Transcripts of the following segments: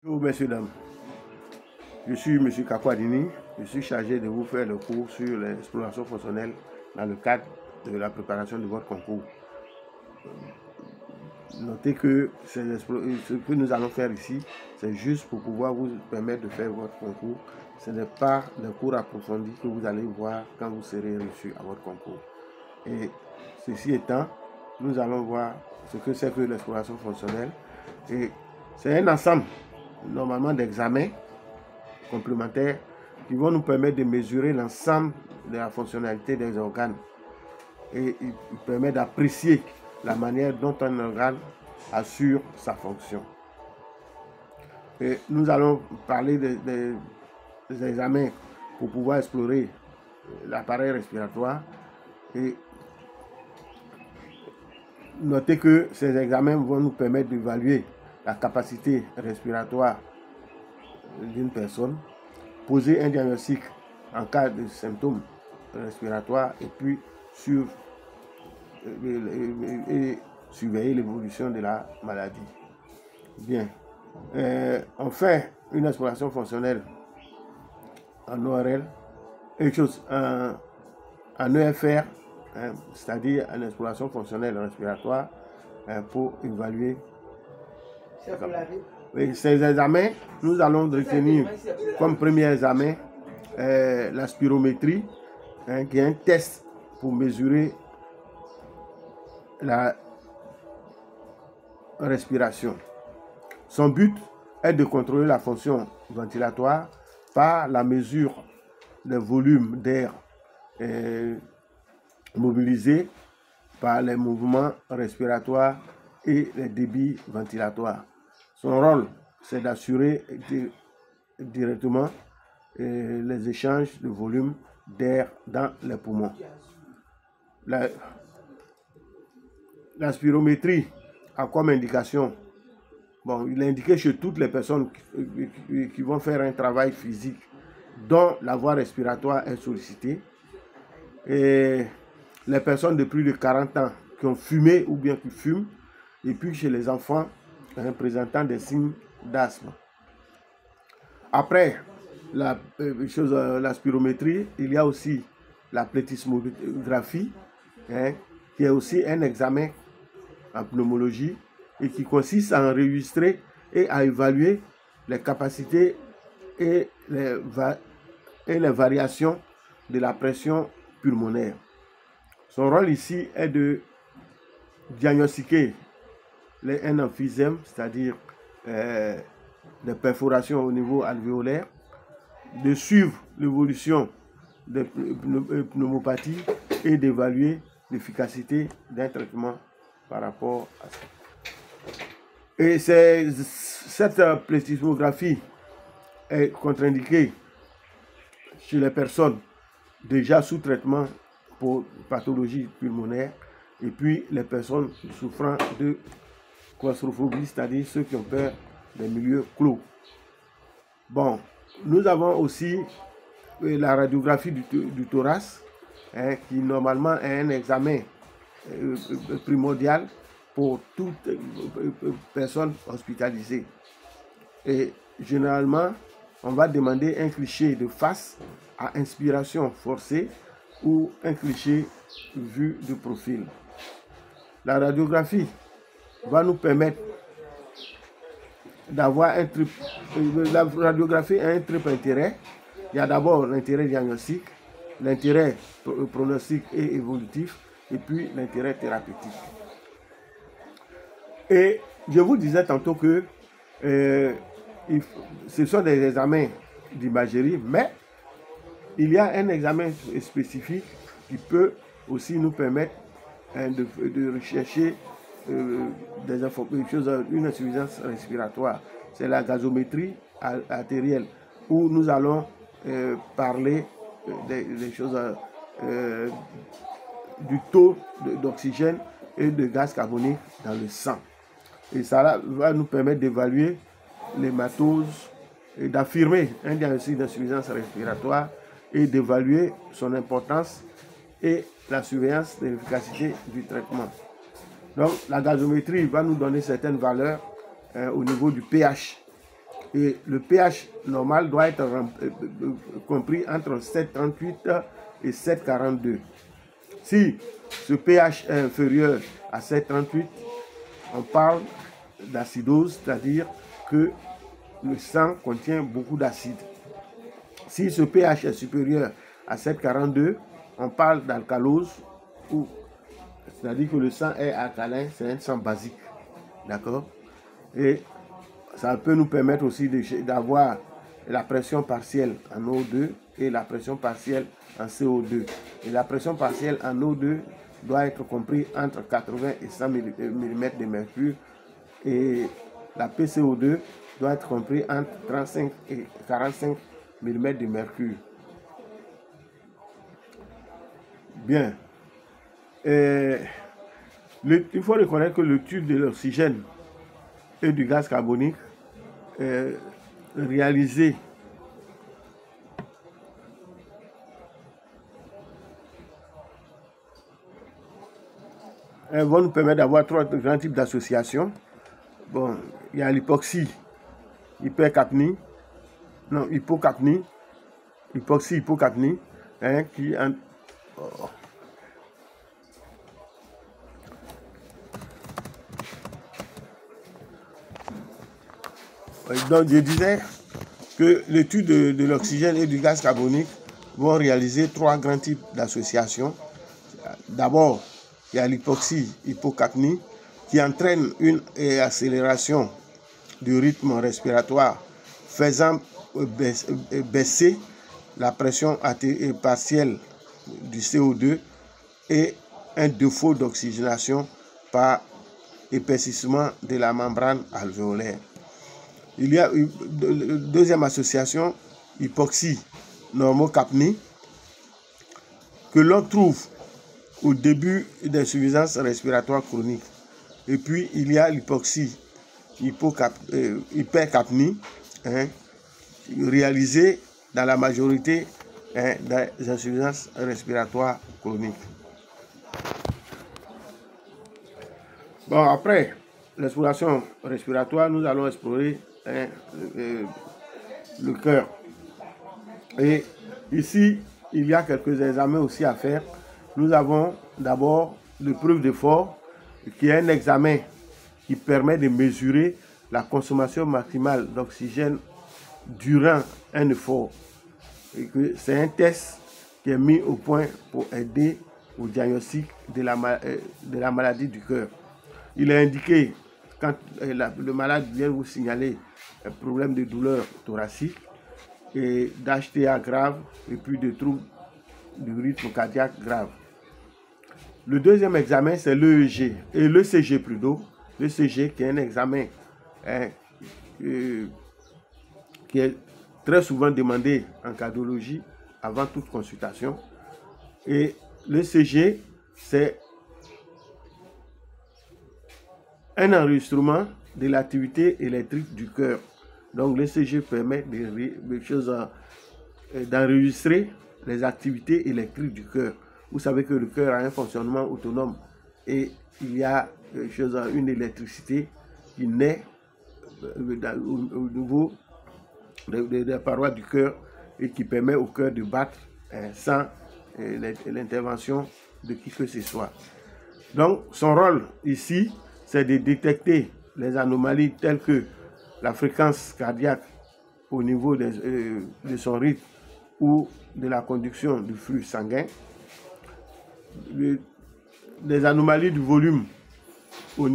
Bonjour messieurs, dames. Je suis M. Kakwadini. Je suis chargé de vous faire le cours sur l'exploration fonctionnelle dans le cadre de la préparation de votre concours. Notez que ce que nous allons faire ici, c'est juste pour pouvoir vous permettre de faire votre concours. Ce n'est pas le cours approfondi que vous allez voir quand vous serez reçu à votre concours. Et ceci étant, nous allons voir ce que c'est que l'exploration fonctionnelle. Et c'est un ensemble normalement d'examens complémentaires qui vont nous permettre de mesurer l'ensemble de la fonctionnalité des organes. Et il permet d'apprécier la manière dont un organe assure sa fonction. Et nous allons parler des examens pour pouvoir explorer l'appareil respiratoire. Et notez que ces examens vont nous permettre d'évaluer la capacité respiratoire d'une personne, poser un diagnostic en cas de symptômes respiratoires et puis surveiller l'évolution de la maladie. Bien, on fait une exploration fonctionnelle en ORL, en EFR, c'est-à-dire en exploration fonctionnelle respiratoire pour évaluer. Oui, ces examens, nous allons retenir comme premier examen la spirométrie, qui est un test pour mesurer la respiration. Son but est de contrôler la fonction ventilatoire par la mesure des volumes d'air mobilisés par les mouvements respiratoires et les débits ventilatoires. Son rôle, c'est d'assurer directement les échanges de volume d'air dans les poumons. La spirométrie a comme indication, il est indiqué chez toutes les personnes qui vont faire un travail physique dont la voie respiratoire est sollicitée, et les personnes de plus de 40 ans qui ont fumé ou bien qui fument, et puis chez les enfants présentant des signes d'asthme. Après la spirométrie, il y a aussi la plethysmographie, qui est aussi un examen en pneumologie et qui consiste à enregistrer et à évaluer les capacités et les variations de la pression pulmonaire. Son rôle ici est de diagnostiquer un emphysème, c'est-à-dire des perforations au niveau alvéolaire, de suivre l'évolution des pneumopathies et d'évaluer l'efficacité d'un traitement par rapport à ça. Et cette plethysmographie est contre-indiquée chez les personnes déjà sous traitement pour pathologie pulmonaire et puis les personnes souffrant de claustrophobie, c'est-à-dire ceux qui ont peur des milieux clos. Bon, nous avons aussi la radiographie du thorax, qui normalement est un examen primordial pour toute personne hospitalisée. Et généralement, on va demander un cliché de face à inspiration forcée ou un cliché vu de profil. La radiographie va nous permettre d'avoir un triple. La radiographie a un triple intérêt. Il y a d'abord l'intérêt diagnostique, l'intérêt pronostic et évolutif, et puis l'intérêt thérapeutique. Et je vous disais tantôt que ce sont des examens d'imagerie, mais il y a un examen spécifique qui peut aussi nous permettre de rechercher une insuffisance respiratoire. C'est la gazométrie artérielle, où nous allons parler des choses du taux d'oxygène et de gaz carbonique dans le sang. Et ça va nous permettre d'évaluer l'hématose et d'affirmer un diagnostic d'insuffisance respiratoire et d'évaluer son importance et la surveillance de l'efficacité du traitement. Donc la gazométrie va nous donner certaines valeurs au niveau du pH. Et le pH normal doit être compris entre 7,38 et 7,42. Si ce pH est inférieur à 7,38, on parle d'acidose, c'est-à-dire que le sang contient beaucoup d'acide. Si ce pH est supérieur à 7,42, on parle d'alcalose, c'est-à-dire que le sang est alcalin, c'est un sang basique. D'accord? Et ça peut nous permettre aussi d'avoir la pression partielle en O2 et la pression partielle en CO2. Et la pression partielle en O2 doit être comprise entre 80 et 100 mm de mercure. Et la PCO2 doit être comprise entre 35 et 45 mm de mercure. Bien. Il faut reconnaître que l'étude de l'oxygène et du gaz carbonique est réalisée va nous permettre d'avoir trois grands types d'associations. Bon, il y a l'hypoxie, hypercapnie, non, hypocapnie, hypoxie, hypocapnie, qui en... Donc, je disais que l'étude de l'oxygène et du gaz carbonique vont réaliser trois grands types d'associations. D'abord, il y a l'hypoxie, hypocapnie, qui entraîne une accélération du rythme respiratoire, faisant baisser la pression partielle du CO2 et un défaut d'oxygénation par épaississement de la membrane alvéolaire. Il y a une deuxième association, hypoxie normocapnie, que l'on trouve au début d'insuffisance respiratoire chronique. Et puis, il y a l'hypoxie hypercapnie, réalisée dans la majorité des insuffisances respiratoires chroniques. Bon, après l'exploration respiratoire, nous allons explorer le cœur. Et ici, il y a quelques examens aussi à faire. Nous avons d'abord l'épreuve d'effort, qui est un examen qui permet de mesurer la consommation maximale d'oxygène durant un effort. C'est un test qui est mis au point pour aider au diagnostic de la maladie du cœur. Il est indiqué quand le malade vient vous signaler un problème de douleur thoracique et d'HTA grave et puis de troubles du rythme cardiaque grave. Le deuxième examen, c'est l'EEG et l'ECG plutôt. L'ECG qui est un examen qui est très souvent demandé en cardiologie avant toute consultation. Et l'ECG, c'est un enregistrement de l'activité électrique du cœur. Donc l'ECG permet d'enregistrer les activités électriques du cœur. Vous savez que le cœur a un fonctionnement autonome et il y a une électricité qui naît au niveau des parois du cœur et qui permet au cœur de battre sans l'intervention de qui que ce soit. Donc son rôle ici, c'est de détecter les anomalies telles que la fréquence cardiaque au niveau de son rythme ou de la conduction du flux sanguin, des anomalies du volume au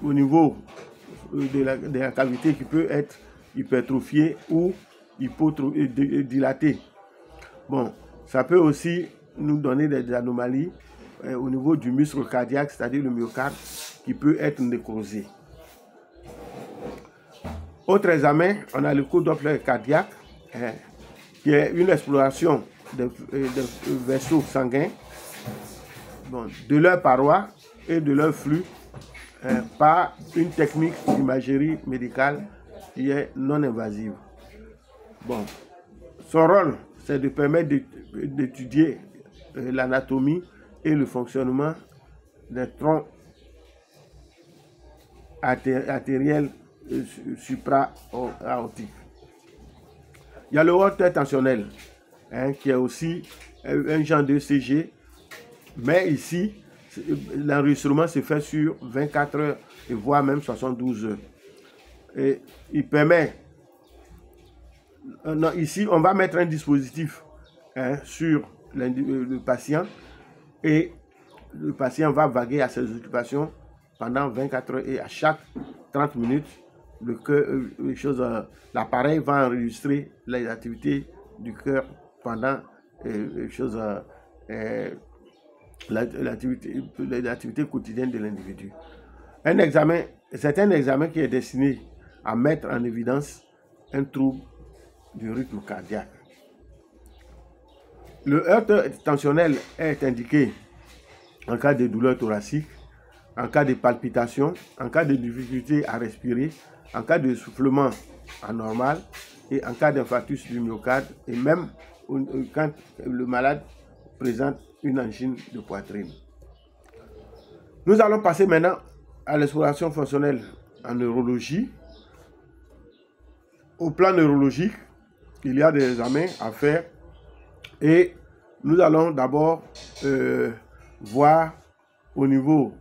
niveau de la cavité qui peut être hypertrophiée ou dilatée. Bon, ça peut aussi nous donner des anomalies au niveau du muscle cardiaque, c'est-à-dire le myocarde, qui peut être nécrosé. Autre examen, on a le co-doppler cardiaque, qui est une exploration des vaisseaux sanguins, de leurs parois et de leur flux par une technique d'imagerie médicale qui est non invasive. Bon, son rôle, c'est de permettre d'étudier l'anatomie et le fonctionnement des troncs artériels supra-aortique. Il y a le holter tensionnel, hein, qui est aussi un genre de CG, mais ici, l'enregistrement se fait sur 24 heures et voire même 72 heures. Et il permet, non, ici, on va mettre un dispositif, hein, sur le patient, et le patient va vaguer à ses occupations pendant 24 heures, et à chaque 30 minutes, l'appareil va enregistrer les activités du cœur pendant l'activité quotidienne de l'individu. C'est un examen qui est destiné à mettre en évidence un trouble du rythme cardiaque. Le holter tensionnel est indiqué en cas de douleur thoracique, en cas de palpitation, en cas de difficulté à respirer, en cas de soufflement anormal et en cas d'infarctus du myocarde, et même quand le malade présente une angine de poitrine. Nous allons passer maintenant à l'exploration fonctionnelle en neurologie. Au plan neurologique, il y a des examens à faire et nous allons d'abord voir au niveau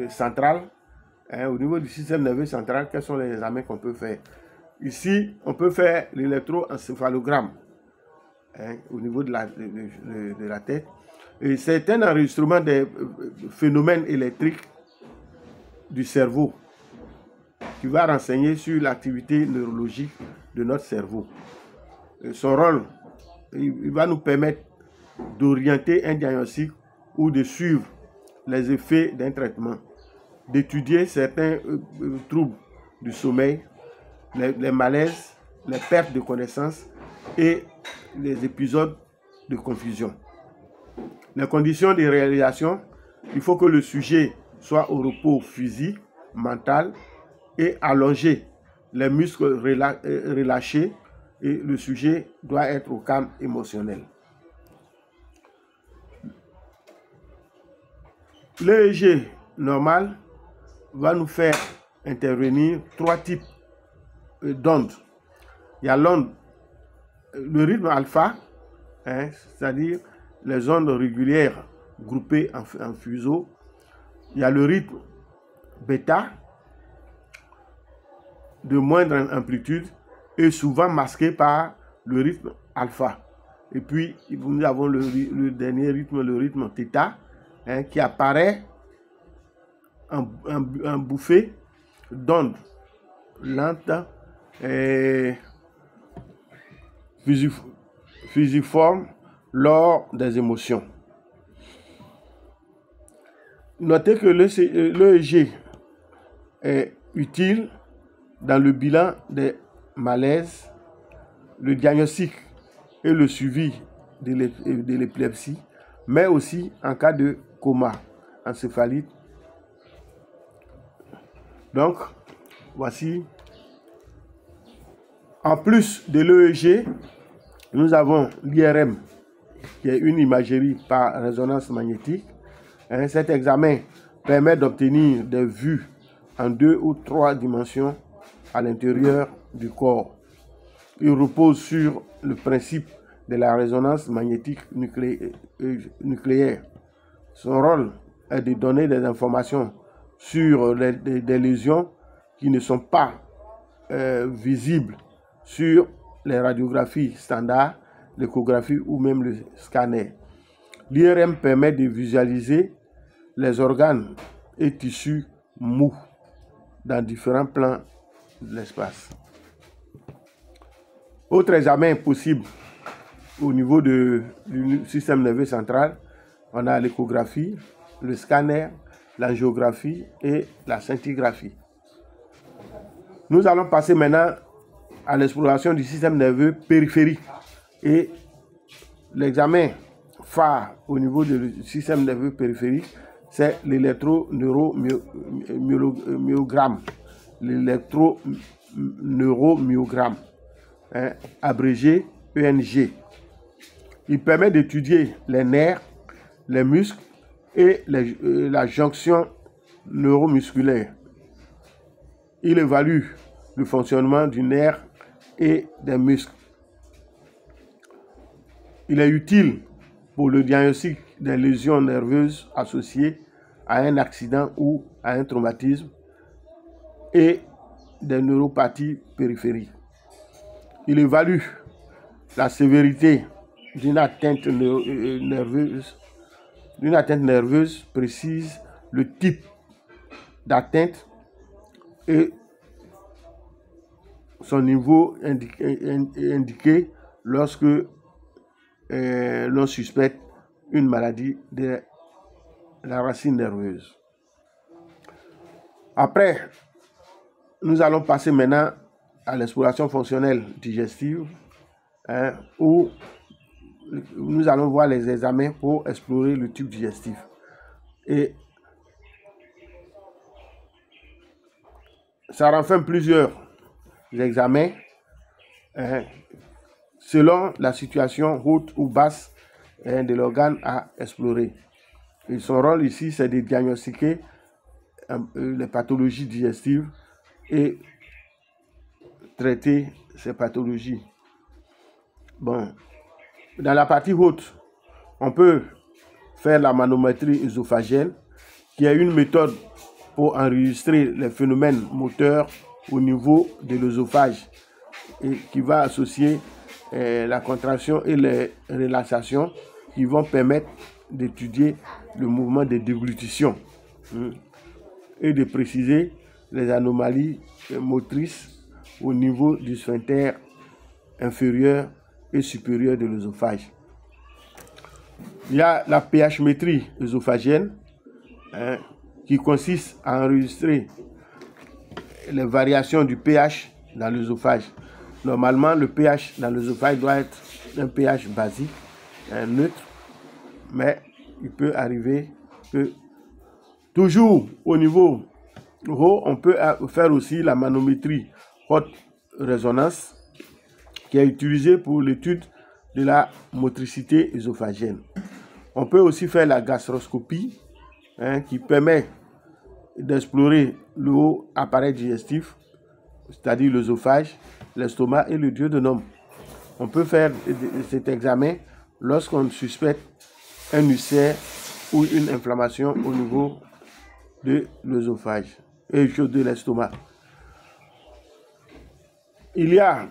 central, hein, au niveau du système nerveux central, quels sont les examens qu'on peut faire. Ici, on peut faire l'électroencéphalogramme, hein, au niveau de la tête. Et c'est un enregistrement des phénomènes électriques du cerveau qui va renseigner sur l'activité neurologique de notre cerveau. Et son rôle, il va nous permettre d'orienter un diagnostic ou de suivre les effets d'un traitement, d'étudier certains troubles du sommeil, les malaises, les pertes de connaissance et les épisodes de confusion. Les conditions de réalisation, il faut que le sujet soit au repos physique, mental et allongé, les muscles relâchés, et le sujet doit être au calme émotionnel. L'EEG normal va nous faire intervenir trois types d'ondes. Il y a l'onde, le rythme alpha, hein, c'est-à-dire les ondes régulières groupées en fuseaux. Il y a le rythme bêta, de moindre amplitude et souvent masqué par le rythme alpha. Et puis, nous avons le dernier rythme, le rythme θ, hein, qui apparaît en bouffée d'ondes lentes et fusiformes lors des émotions. Notez que l'EEG est utile dans le bilan des malaises, le diagnostic et le suivi de l'épilepsie, mais aussi en cas de coma encéphalite. Donc, voici. En plus de l'EEG, nous avons l'IRM, qui est une imagerie par résonance magnétique. Cet examen permet d'obtenir des vues en 2 ou 3 dimensions à l'intérieur du corps. Il repose sur le principe de la résonance magnétique nucléaire. Son rôle est de donner des informations sur des lésions qui ne sont pas visibles sur les radiographies standards, l'échographie ou même le scanner. L'IRM permet de visualiser les organes et tissus mous dans différents plans de l'espace. Autre examen possible au niveau du système nerveux central, on a l'échographie, le scanner, l'angiographie et la scintigraphie. Nous allons passer maintenant à l'exploration du système nerveux périphérique. Et l'examen phare au niveau du système nerveux périphérique, c'est l'électroneuromyogramme. L'électroneuromyogramme, hein, abrégé ENG. Il permet d'étudier les nerfs, les muscles et la jonction neuromusculaire. Il évalue le fonctionnement du nerf et des muscles. Il est utile pour le diagnostic des lésions nerveuses associées à un accident ou à un traumatisme et des neuropathies périphériques. Il évalue la sévérité d'une atteinte nerveuse, précise le type d'atteinte et son niveau indiqué lorsque l'on suspecte une maladie de la racine nerveuse. Après, nous allons passer maintenant à l'exploration fonctionnelle digestive, où nous allons voir les examens pour explorer le tube digestif. Et ça renferme plusieurs examens selon la situation haute ou basse de l'organe à explorer. Et son rôle ici, c'est de diagnostiquer les pathologies digestives et traiter ces pathologies. Bon, dans la partie haute, on peut faire la manométrie œsophagienne, qui est une méthode pour enregistrer les phénomènes moteurs au niveau de l'œsophage et qui va associer la contraction et les relaxations qui vont permettre d'étudier le mouvement de déglutition et de préciser les anomalies motrices au niveau du sphincter inférieur et supérieur de l'œsophage. Il y a la pH-métrie œsophagienne qui consiste à enregistrer les variations du pH dans l'œsophage. Normalement, le pH dans l'œsophage doit être un pH basique, neutre, mais il peut arriver que toujours au niveau haut, on peut faire aussi la manométrie haute résonance qui est utilisée pour l'étude de la motricité œsophagienne. On peut aussi faire la gastroscopie qui permet d'explorer le haut appareil digestif, c'est-à-dire l'œsophage, l'estomac et le duodénum. On peut faire cet examen lorsqu'on suspecte un ulcère ou une inflammation au niveau de l'œsophage et de l'estomac. Il y a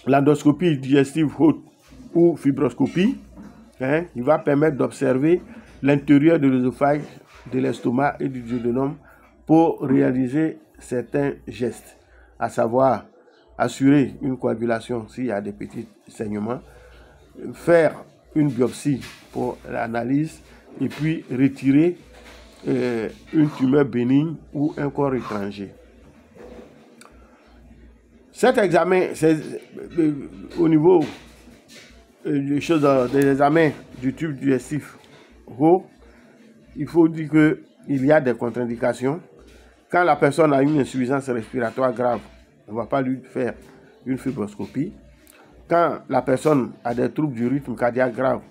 l'endoscopie digestive haute ou fibroscopie qui va permettre d'observer l'intérieur de l'œsophage, de l'estomac et du duodénum pour réaliser certains gestes, à savoir assurer une coagulation s'il y a des petits saignements, faire une biopsie pour l'analyse et puis retirer une tumeur bénigne ou un corps étranger. Cet examen, c'est au niveau des examens du tube digestif gros, il faut dire qu'il y a des contre-indications. Quand la personne a une insuffisance respiratoire grave, on ne va pas lui faire une fibroscopie. Quand la personne a des troubles du rythme cardiaque graves,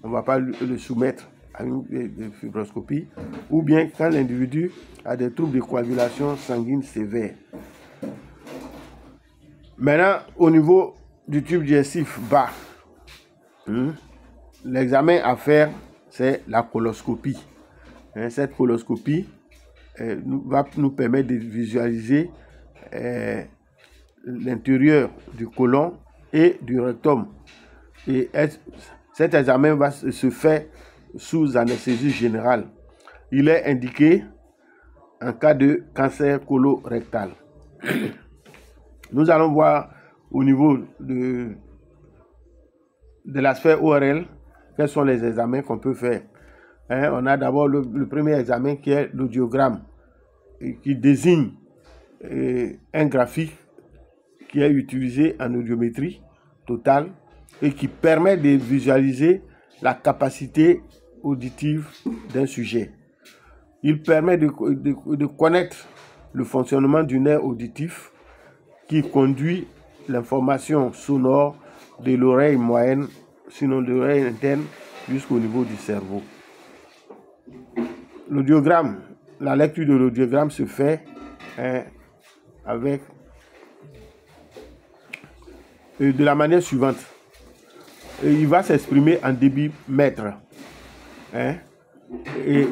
on ne va pas le soumettre à une fibroscopie. Ou bien quand l'individu a des troubles de coagulation sanguine sévères. Maintenant, au niveau du tube digestif bas, l'examen à faire, c'est la coloscopie. Cette coloscopie va nous permettre de visualiser l'intérieur du côlon et du rectum. Et cet examen va se faire sous anesthésie générale. Il est indiqué en cas de cancer colorectal. Nous allons voir au niveau de la sphère ORL quels sont les examens qu'on peut faire. On a d'abord le premier examen qui est l'audiogramme, qui désigne un graphique qui est utilisé en audiométrie totale et qui permet de visualiser la capacité auditive d'un sujet. Il permet de connaître le fonctionnement du nerf auditif qui conduit l'information sonore de l'oreille moyenne, sinon de l'oreille interne, jusqu'au niveau du cerveau. L'audiogramme, la lecture de l'audiogramme se fait avec de la manière suivante. Et il va s'exprimer en débit mètre. Hein? Et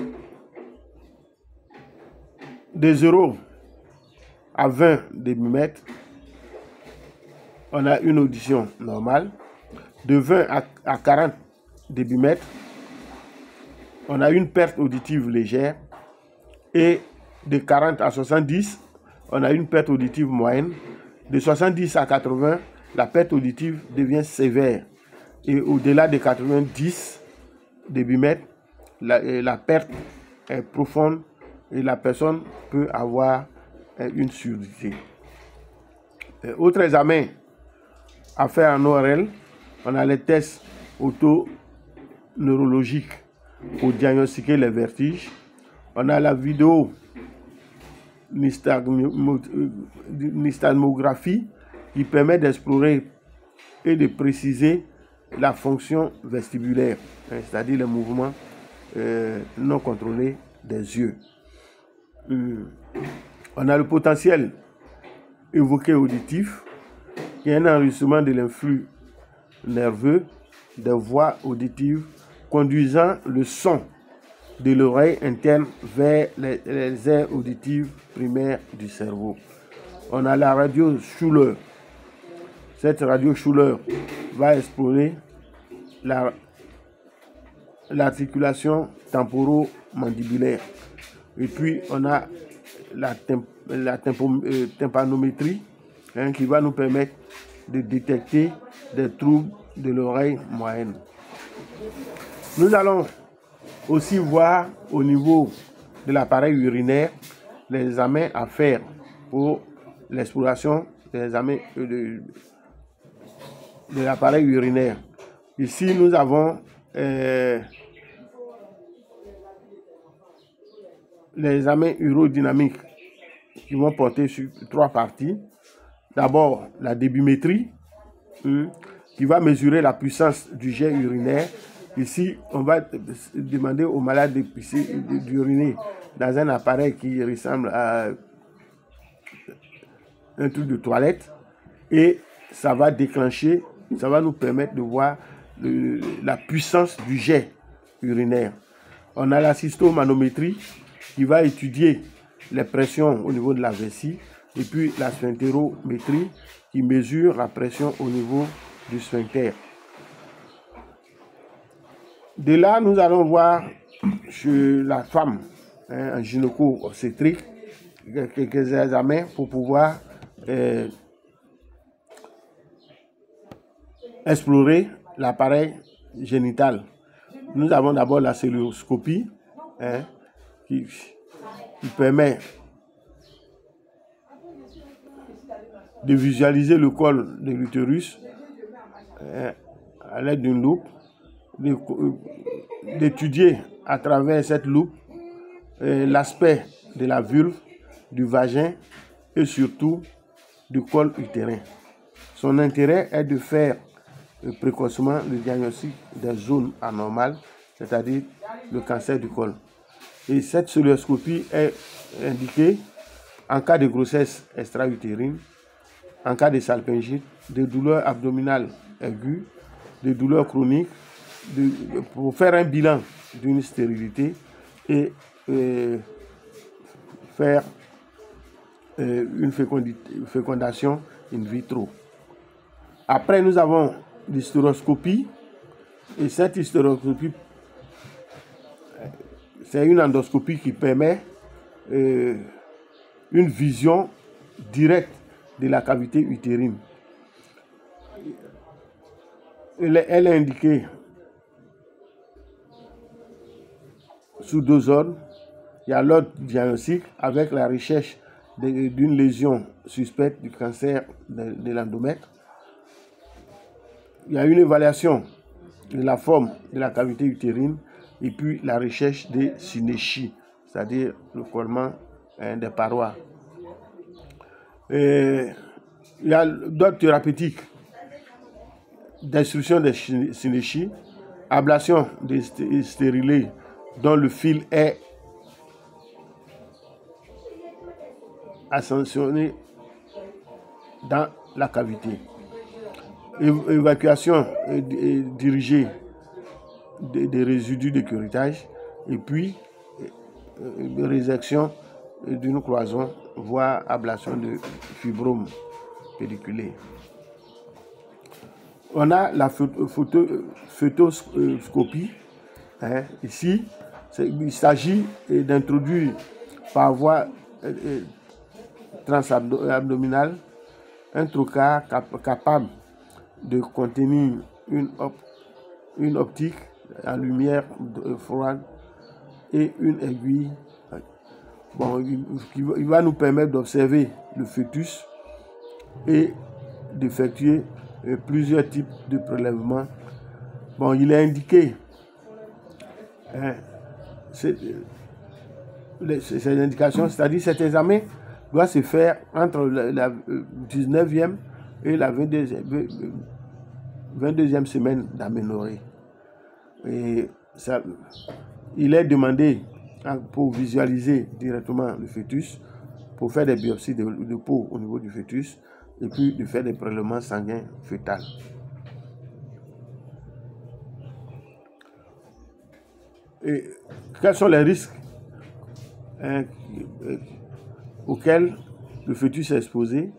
de 0 à 20 débitmètres, on a une audition normale. De 20 à 40 débitmètres, on a une perte auditive légère. Et de 40 à 70, on a une perte auditive moyenne. De 70 à 80, la perte auditive devient sévère. Et au-delà de 90 débitmètres, la perte est profonde et la personne peut avoir une surdité. Autre examen à faire en ORL, on a les tests auto-neurologiques pour diagnostiquer les vertiges. On a la vidéo nystagmographie qui permet d'explorer et de préciser la fonction vestibulaire, c'est-à-dire les mouvements non contrôlés des yeux. On a le potentiel évoqué auditif, qui est un enregistrement de l'influx nerveux des voies auditives conduisant le son de l'oreille interne vers les aires auditives primaires du cerveau. On a la radio Schuller. Cette radio Schuller va explorer l'articulation temporomandibulaire. Et puis on a la tympanométrie, qui va nous permettre de détecter des troubles de l'oreille moyenne. Nous allons aussi voir au niveau de l'appareil urinaire les examens à faire pour l'exploration des examens de l'appareil urinaire. Ici, nous avons les examens urodynamiques qui vont porter sur 3 parties. D'abord, la débimétrie, qui va mesurer la puissance du jet urinaire. Ici, on va demander aux malades d'uriner dans un appareil qui ressemble à un truc de toilette. Et ça va déclencher, ça va nous permettre de voir la puissance du jet urinaire. On a la cystomanométrie qui va étudier les pressions au niveau de la vessie. Et puis la sphinctérométrie qui mesure la pression au niveau du sphincter. De là, nous allons voir chez la femme, un gynéco-obstétrique, quelques examens pour pouvoir explorer l'appareil génital. Nous avons d'abord la cœlioscopie, qui permet de visualiser le col de l'utérus à l'aide d'une loupe, d'étudier à travers cette loupe l'aspect de la vulve, du vagin et surtout du col utérin. Son intérêt est de faire précocement le diagnostic des zones anormales, c'est-à-dire le cancer du col. Et cette cœlioscopie est indiquée en cas de grossesse extra-utérine, en cas de salpingite, de douleurs abdominales aiguës, de douleurs chroniques, pour faire un bilan d'une stérilité et faire une fécondation in vitro. Après, nous avons l'hystéroscopie. Et cette hystéroscopie, c'est une endoscopie qui permet une vision directe de la cavité utérine. Elle est indiquée sous 2 ordres. Il y a l'ordre diagnostique avec la recherche d'une lésion suspecte du cancer de l'endomètre. Il y a une évaluation de la forme de la cavité utérine et puis la recherche des synéchies, c'est-à-dire le collement des parois. Il y a d'autres thérapeutiques d'instruction des synéchies, ablation des stérilés dont le fil est ascensionné dans la cavité. Évacuation dirigée des résidus de curettage et puis résection d'une cloison, voire ablation de fibrome pédiculé. On a la photoscopie. Ici, il s'agit d'introduire par voie transabdominale un trocar capable de contenir une optique en lumière froide et une aiguille. Bon, il va nous permettre d'observer le fœtus et d'effectuer plusieurs types de prélèvements. Bon, il est indiqué ces indications, c'est-à-dire cet examen doit se faire entre la 19e et la 22e semaine d'aménorrhée. Et ça, il est demandé pour visualiser directement le fœtus, pour faire des biopsies de peau au niveau du fœtus et puis de faire des prélèvements sanguins fœtals. Et quels sont les risques auxquels le fœtus est exposé?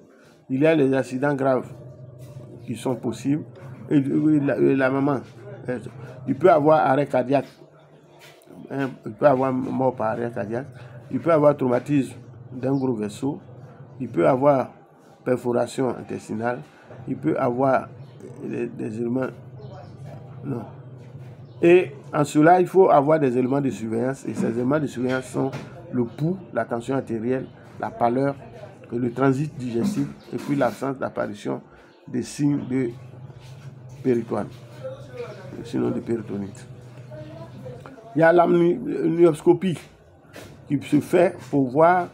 Il y a les accidents graves qui sont possibles et la maman, il peut avoir arrêt cardiaque, il peut avoir mort par arrêt cardiaque, il peut avoir traumatisme d'un gros vaisseau, il peut avoir perforation intestinale, il peut avoir des éléments. Non. Et en cela, il faut avoir des éléments de surveillance. Et ces éléments de surveillance sont le pouls, la tension artérielle, la pâleur, le transit digestif et puis l'absence d'apparition des signes de péritoine, sinon de péritonite. Il y a l'amnioscopie qui se fait pour voir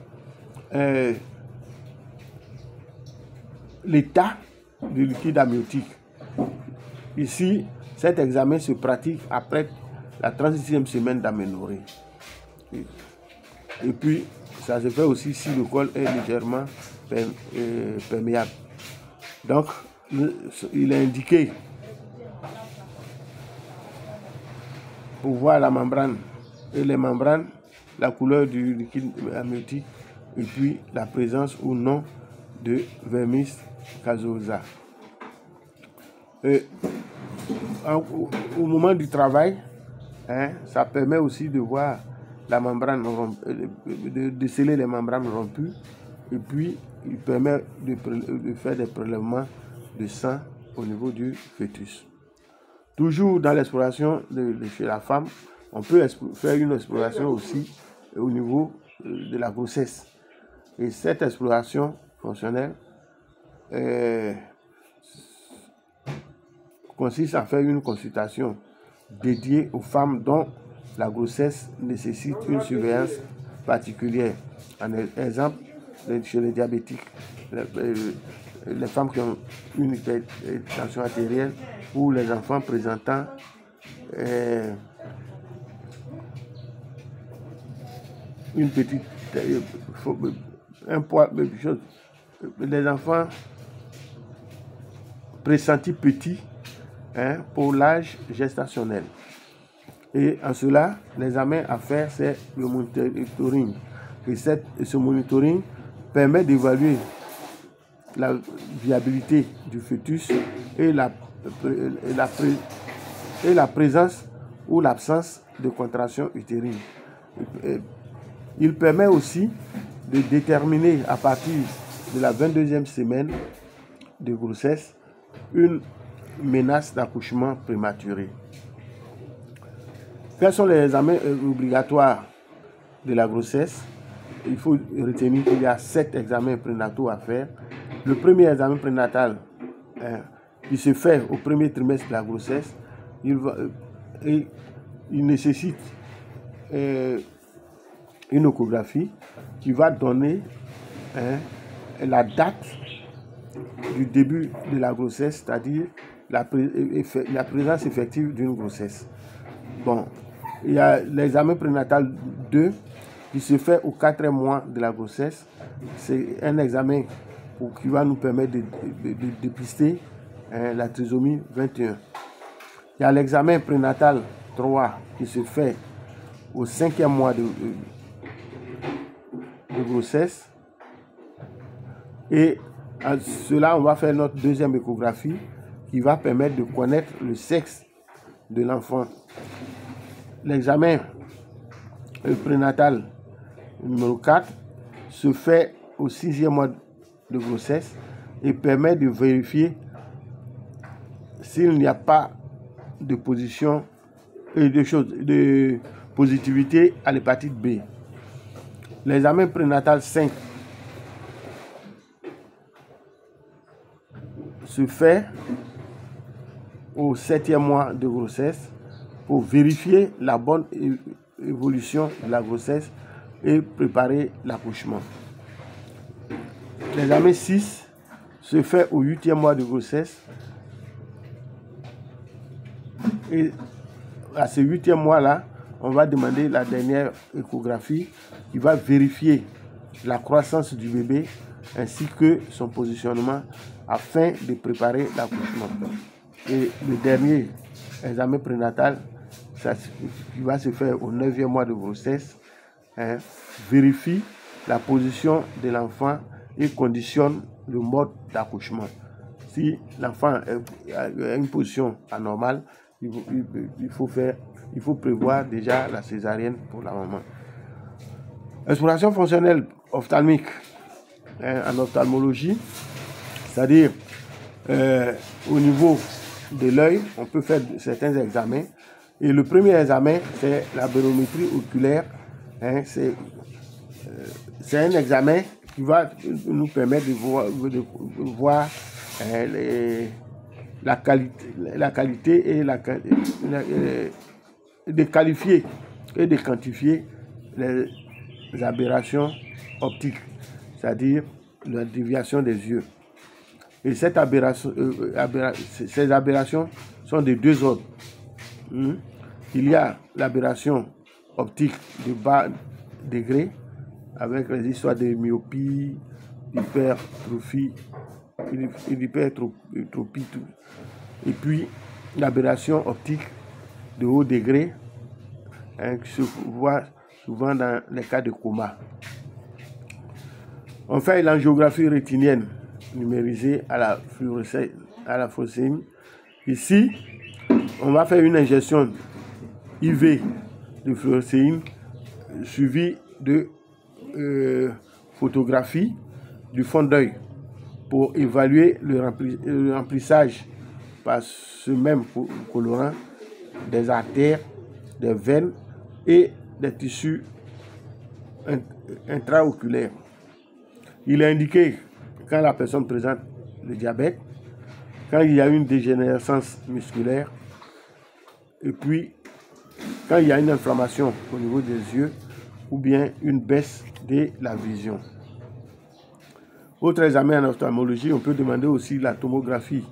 l'état du liquide amniotique. Ici, cet examen se pratique après la 36e semaine d'aménorrhée. Et puis, ça se fait aussi si le col est légèrement perméable. Donc, il est indiqué pour voir la membrane et les membranes, la couleur du liquide amniotique et puis la présence ou non de vermis caseosa. Au moment du travail, ça permet aussi de voir la membrane, de déceler les membranes rompues et puis il permet de faire des prélèvements de sang au niveau du fœtus. Toujours dans l'exploration chez la femme, on peut faire une exploration aussi au niveau de la grossesse. Et cette exploration fonctionnelle consiste à faire une consultation dédiée aux femmes dont la grossesse nécessite une surveillance particulière. En exemple, chez les diabétiques, les femmes qui ont une hypertension artérielle ou les enfants présentant une petite un poids, les enfants pressentis petits pour l'âge gestationnel. Et en cela, l'examen à faire, c'est le monitoring. Et ce monitoring permet d'évaluer la viabilité du fœtus et la présence ou l'absence de contraction utérine. Il permet aussi de déterminer à partir de la 22e semaine de grossesse une menace d'accouchement prématuré. Quels sont les examens obligatoires de la grossesse? Il faut retenir qu'il y a 7 examens prénataux à faire. Le premier examen prénatal qui se fait au premier trimestre de la grossesse, il nécessite une échographie qui va donner la date du début de la grossesse, c'est-à-dire la présence effective d'une grossesse. Bon, il y a l'examen prénatal 2 qui se fait au 4e mois de la grossesse. C'est un examen qui va nous permettre de dépister la trisomie 21. Il y a l'examen prénatal 3 qui se fait au 5e mois de grossesse. Et à cela, on va faire notre deuxième échographie qui va permettre de connaître le sexe de l'enfant. L'examen prénatal numéro 4 se fait au 6e mois de grossesse et permet de vérifier s'il n'y a pas de position et de positivité à l'hépatite B. L'examen prénatal 5 se fait au 7e mois de grossesse pour vérifier la bonne évolution de la grossesse et préparer l'accouchement. L'examen 6 se fait au 8e mois de grossesse et à ce 8e mois-là, on va demander la dernière échographie qui va vérifier la croissance du bébé ainsi que son positionnement afin de préparer l'accouchement. Et le dernier examen prénatal, qui va se faire au 9e mois de grossesse, vérifie la position de l'enfant et conditionne le mode d'accouchement. Si l'enfant a une position anormale, il faut prévoir déjà la césarienne pour la maman. Exploration fonctionnelle ophtalmique en ophtalmologie, c'est-à-dire au niveau de l'œil, on peut faire certains examens. Et le premier examen, c'est la barométrie oculaire. C'est un examen qui va nous permettre de voir la qualité et de qualifier et de quantifier les aberrations optiques, c'est-à-dire la déviation des yeux. Et ces aberrations sont de deux ordres. Il y a l'aberration optique de bas degré, avec les histoires de myopie, hypertrophie, et puis l'aberration optique de haut degré, qui se voit souvent dans les cas de coma. On fait l'angiographie rétinienne numérisée à la fluorescine. Ici, on va faire une injection IV de fluorescine suivie de photographie du fond d'œil pour évaluer le remplissage par ce même colorant des artères, des veines et des tissus intraoculaires. Il est indiqué quand la personne présente le diabète, quand il y a une dégénérescence musculaire, et puis quand il y a une inflammation au niveau des yeux ou bien une baisse de la vision. Autre examen en ophtalmologie, on peut demander aussi la tomographie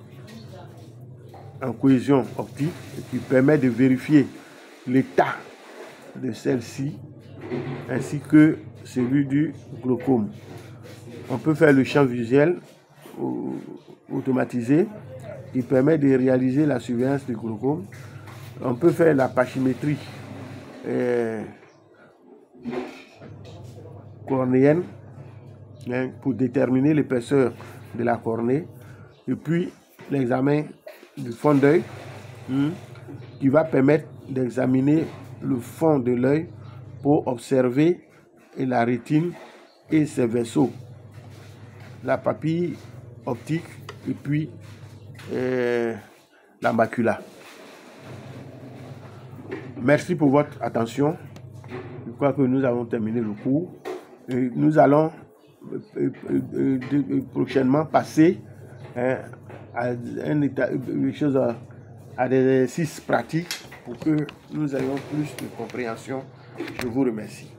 en cohésion optique qui permet de vérifier l'état de celle-ci ainsi que celui du glaucome. On peut faire le champ visuel automatisé qui permet de réaliser la surveillance du glaucome. On peut faire la pachymétrie cornéenne pour déterminer l'épaisseur de la cornée. Et puis l'examen du fond d'œil qui va permettre d'examiner le fond de l'œil pour observer la rétine et ses vaisseaux, la papille optique et puis la macula. Merci pour votre attention. Je crois que nous avons terminé le cours. Et nous allons prochainement passer à des exercices pratiques pour que nous ayons plus de compréhension. Je vous remercie.